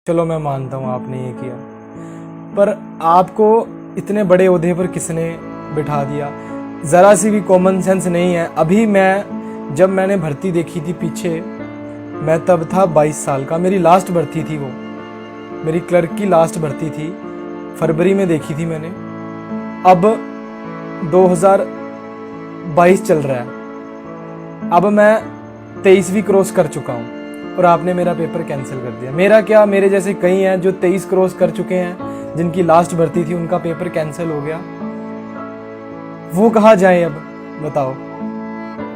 चलो मैं मानता हूँ आपने ये किया, पर आपको इतने बड़े ओहदे पर किसने बिठा दिया? ज़रा सी भी कॉमन सेंस नहीं है। अभी जब मैंने भर्ती देखी थी पीछे, मैं तब था 22 साल का। मेरी लास्ट भर्ती थी, वो मेरी क्लर्क की लास्ट भर्ती थी, फरवरी में देखी थी मैंने। अब 2022 चल रहा है, अब मैं 23वीं क्रॉस कर चुका हूँ और आपने मेरा पेपर कैंसिल कर दिया। मेरा क्या, मेरे जैसे कई हैं जो 23 क्रॉस कर चुके हैं, जिनकी लास्ट भर्ती थी, उनका पेपर कैंसिल हो गया। वो कहाँ जाए अब, बताओ।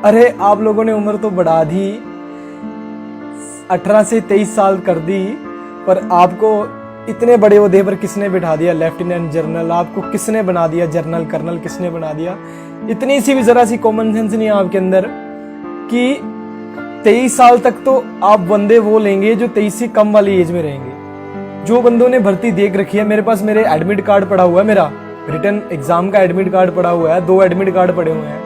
अरे आप लोगों ने उम्र तो बढ़ा दी, 18 से 23 साल कर दी, पर आपको इतने बड़े ओहदे पर किसने बिठा दिया? लेफ्टिनेंट जनरल, आपको किसने बना दिया? जनरल, कर्नल किसने बना दिया? इतनी सी भी जरा सी कॉमन सेंस नहीं है आपके अंदर कि 23 साल तक तो आप बंदे वो लेंगे जो 23 से कम वाली एज में रहेंगे। जो बंदों ने भर्ती देख रखी है, मेरे पास मेरे एडमिट कार्ड पड़ा हुआ है, मेरा रिटर्न एग्जाम का एडमिट कार्ड पड़ा हुआ है, 2 एडमिट कार्ड पड़े हुए हैं।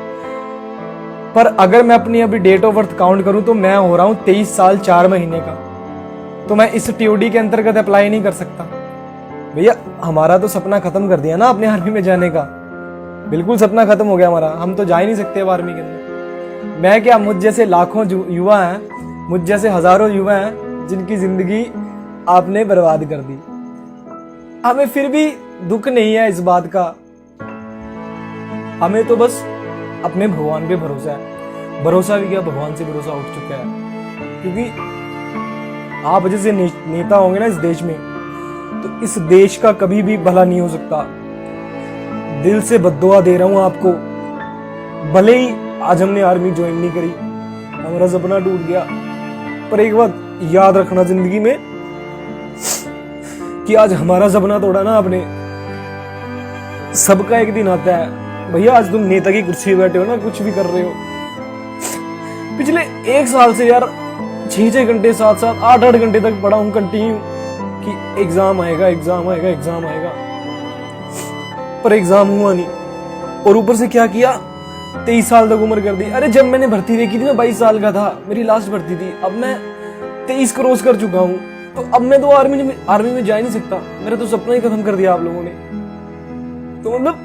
पर अगर मैं अपनी अभी डेट ऑफ बर्थ काउंट करूं तो मैं हो रहा हूं 23 साल 4 महीने का। तो मैं इस टीओडी के अंतर्गत अप्लाई नहीं कर सकता। भैया हमारा तो सपना खत्म कर दिया ना आपने आर्मी में जाने का। बिल्कुल सपना खत्म हो गया हमारा, हम तो जा ही नहीं सकते अब आर्मी के अंदर। मैं क्या, मुझ जैसे लाखों युवा हैं, मुझ जैसे हजारों युवा हैं जिनकी जिंदगी आपने बर्बाद कर दी। हमें फिर भी दुख नहीं है इस बात का, हमें तो बस अपने भगवान पे भरोसा है। भरोसा भी क्या, भगवान से भरोसा उठ चुका है। क्योंकि आप जैसे नेता होंगे ना इस देश में, तो इस देश का कभी भी भला नहीं हो सकता। दिल से बद्दुआ दे रहा हूं आपको। भले ही आज हमने आर्मी ज्वाइन नहीं करी, हमारा सपना टूट गया, पर एक बात याद रखना जिंदगी में कि आज हमारा सपना तोड़ा ना आपने। सबका एक दिन आता है भैया। आज तुम नेता की कुर्सी पे बैठे हो ना, कुछ भी कर रहे हो। पिछले 1 साल से यार 6-6 घंटे 7-7 8-8 घंटे तक पढ़ा हूं कंटिन्यू कि एग्जाम आएगा, एग्जाम आएगा, एग्जाम आएगा, पर एग्जाम हुआ नहीं। और ऊपर से क्या किया, 23 साल तक उम्र कर दी। अरे जब मैंने भर्ती देखी थी मैं 22 साल का था, मेरी लास्ट भर्ती थी। अब मैं 23 क्रॉस कर चुका हूं, तो अब मैं तो आर्मी में जा ही नहीं सकता। मेरा तो सपना ही खत्म कर दिया आप लोगों ने। तो मतलब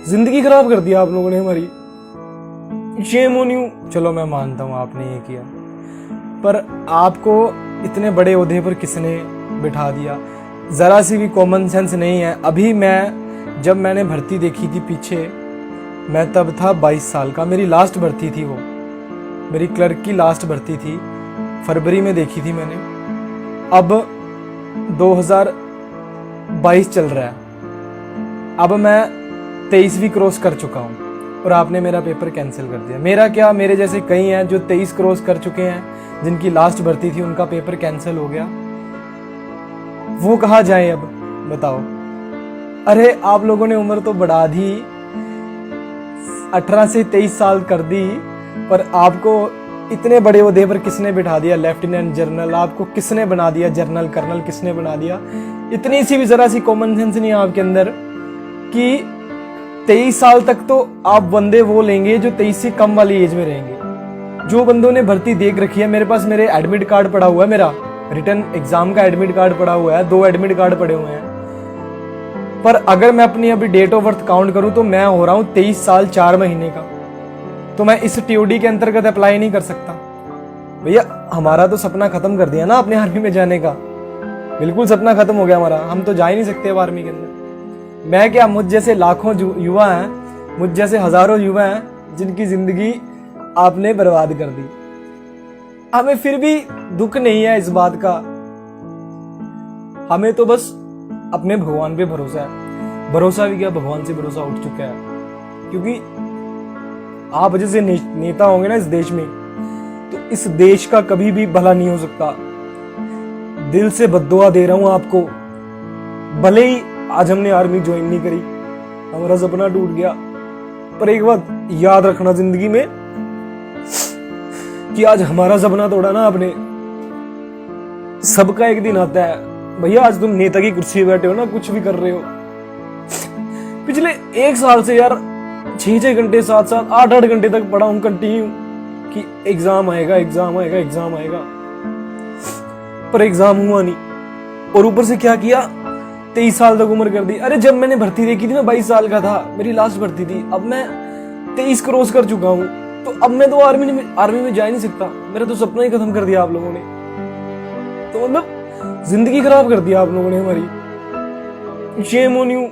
जिंदगी खराब कर दिया आप लोगों ने हमारी। Shame on you. चलो मैं मानता हूं आपने ये किया, पर आपको इतने बड़े ओहदे पर किसने बिठा दिया? जरा सी भी कॉमन सेंस नहीं है। अभी जब मैंने भर्ती देखी थी पीछे, मैं तब था 22 साल का। मेरी लास्ट भर्ती थी, वो मेरी क्लर्क की लास्ट भर्ती थी, फरवरी में देखी थी मैंने। अब 2022 चल रहा है, अब मैं 23वीं क्रॉस कर चुका हूँ और आपने मेरा पेपर कैंसिल कर दिया। मेरा क्या, मेरे जैसे कई हैं जो 23 क्रॉस कर चुके हैं, जिनकी लास्ट भर्ती थी, उनका पेपर कैंसिल हो गया। वो कहाँ जाए अब, बताओ। अरे आप लोगों ने उम्र तो बढ़ा दी, 18 से 23 साल कर दी, पर आपको इतने बड़े ओहदे पर किसने बिठा दिया? लेफ्टिनेंट जनरल, आपको किसने बना दिया? जनरल, कर्नल किसने बना दिया? इतनी सी भी जरा सी कॉमन सेंस नहीं है आपके अंदर कि 23 साल तक तो आप बंदे वो लेंगे जो 23 से कम वाली एज में रहेंगे। जो बंदों ने भर्ती देख रखी है, मेरे पास मेरे एडमिट कार्ड पड़ा हुआ है, मेरा रिटर्न एग्जाम का एडमिट कार्ड पड़ा हुआ है, 2 एडमिट कार्ड पड़े हुए हैं। पर अगर मैं अपनी अभी डेट ऑफ बर्थ काउंट करूं तो मैं हो रहा हूं 23 साल 4 महीने का। तो मैं इस टीओडी के अंतर्गत अप्लाई नहीं कर सकता। भैया हमारा तो सपना खत्म कर दिया ना आपने आर्मी में जाने का। बिल्कुल सपना खत्म हो गया हमारा, हम तो जा ही नहीं सकते अब आर्मी के अंदर। मैं क्या, मुझ जैसे लाखों युवा हैं, मुझ जैसे हजारों युवा हैं जिनकी जिंदगी आपने बर्बाद कर दी। हमें फिर भी दुख नहीं है इस बात का, हमें तो बस अपने भगवान पे भरोसा है। भरोसा भी क्या, भगवान से भरोसा उठ चुका है। क्योंकि आप जैसे नेता होंगे ना इस देश में, तो इस देश का कभी भी भला नहीं हो सकता। दिल से बद्दुआ दे रहा हूं आपको। भले ही आज हमने आर्मी ज्वाइन नहीं करी, हमारा सपना टूट गया, पर एक बात याद रखना जिंदगी में कि आज हमारा सपना तोड़ा ना आपने। सबका एक दिन आता है भैया। आज तुम नेता की कुर्सी पे बैठे हो ना, कुछ भी कर रहे हो। पिछले 1 साल से यार 6-6 घंटे 7-7 8-8 घंटे तक पढ़ा हूं कंटिन्यू कि एग्जाम आएगा, एग्जाम आएगा, एग्जाम आएगा, पर एग्जाम हुआ नहीं। और ऊपर से क्या किया, 23 साल तक उम्र कर दी। अरे जब मैंने भर्ती देखी थी मैं 22 साल का था, मेरी लास्ट भर्ती थी। अब मैं 23 क्रॉस कर चुका हूँ, तो अब मैं तो आर्मी में जा ही नहीं सकता। मेरा तो सपना ही खत्म कर दिया आप लोगों ने। तो मतलब जिंदगी खराब कर दिया आप लोगों ने हमारी। Shame on you.